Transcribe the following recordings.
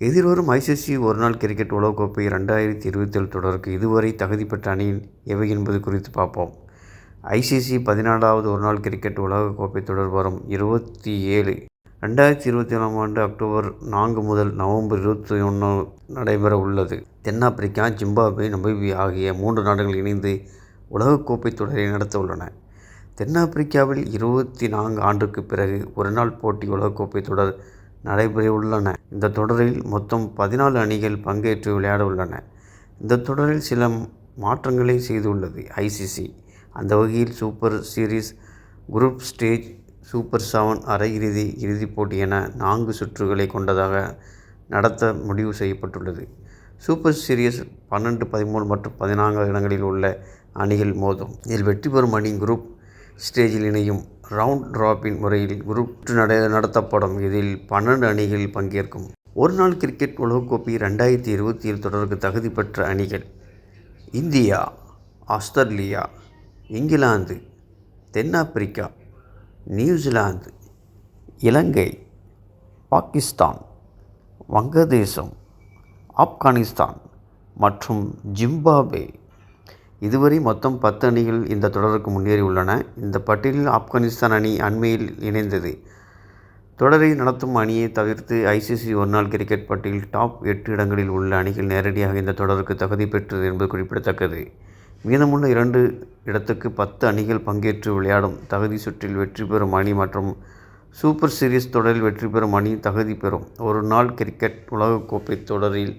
எதிர்வரும் ஐசிசி ஒருநாள் கிரிக்கெட் உலகக்கோப்பை 2027 தொடருக்கு இதுவரை தகுதி பெற்ற அணியின் எவை என்பது குறித்து பார்ப்போம். ஐசிசி 14வது ஒருநாள் கிரிக்கெட் உலகக்கோப்பை தொடர் வரும் 2027 அக்டோபர் 4 முதல் நவம்பர் 21 நடைபெற உள்ளது. தென்னாப்பிரிக்கா, ஜிம்பாப்வே, நமீபியா ஆகிய 3 நாடுகள் இணைந்து உலகக்கோப்பை தொடரை நடத்த உள்ளன. தென்னாப்பிரிக்காவில் 24 ஆண்டுக்கு பிறகு ஒருநாள் போட்டி உலகக்கோப்பை தொடர் நடைபெறவுள்ளன. இந்த தொடரில் மொத்தம் 14 அணிகள் பங்கேற்று விளையாட உள்ளன. இந்த தொடரில் சில மாற்றங்களை செய்துள்ளது ஐசிசி. அந்த வகையில் super series, group stage, super 7, அரையிறுதி, இறுதிப் போட்டி என 4 சுற்றுகளை கொண்டதாக நடத்த முடிவு செய்யப்பட்டுள்ளது. சூப்பர் சீரிஸ் 12, 13 மற்றும் 14 இடங்களில் உள்ள அணிகள் மோதும். இதில் வெற்றி பெறும் அணி குரூப் ஸ்டேஜில் இணையும். ரவுண்ட் ராபின் முறையில் குரூப் நடத்தப்படும். இதில் 12 அணிகள் பங்கேற்கும். ஒருநாள் கிரிக்கெட் உலகக்கோப்பை 2027 தொடருக்கு தகுதி பெற்ற அணிகள்: இந்தியா, ஆஸ்திரேலியா, இங்கிலாந்து, தென்னாப்பிரிக்கா, நியூசிலாந்து, இலங்கை, பாகிஸ்தான், வங்கதேசம், ஆப்கானிஸ்தான் மற்றும் ஜிம்பாப்வே. இதுவரை மொத்தம் 10 அணிகள் இந்த தொடருக்கு முன்னேறியுள்ளன. இந்த பட்டியலில் ஆப்கானிஸ்தான் அணி அண்மையில் இணைந்தது. தொடரை நடத்தும் அணியை தவிர்த்து ஐசிசி ஒருநாள் கிரிக்கெட் பட்டியலில் டாப் 8 இடங்களில் உள்ள அணிகள் நேரடியாக இந்த தொடருக்கு தகுதி பெற்றது என்பது குறிப்பிடத்தக்கது. மீதமுள்ள 2 இடத்துக்கு 10 அணிகள் பங்கேற்று விளையாடும். தகுதி சுற்றில் வெற்றி பெறும் அணி மற்றும் சூப்பர் சீரிஸ் தொடரில் வெற்றி பெறும் அணி தகுதி பெறும். ஒரு நாள் கிரிக்கெட் உலகக்கோப்பை தொடரில்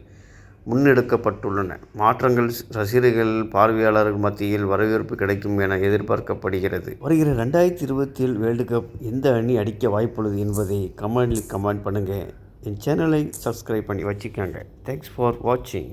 முன்னெடுக்கப்பட்டுள்ளன மாற்றங்கள் ரசிகர்கள், பார்வையாளர்கள் மத்தியில் வரவேற்பு கிடைக்கும் என எதிர்பார்க்கப்படுகிறது. வருகிற 2027 வேர்ல்டு கப் எந்த அணி அடிக்க வாய்ப்புள்ளது என்பதை கமெண்ட் பண்ணுங்கள். என் சேனலை சப்ஸ்கிரைப் பண்ணி வச்சுக்கோங்க. தேங்க்ஸ் ஃபார் வாட்சிங்.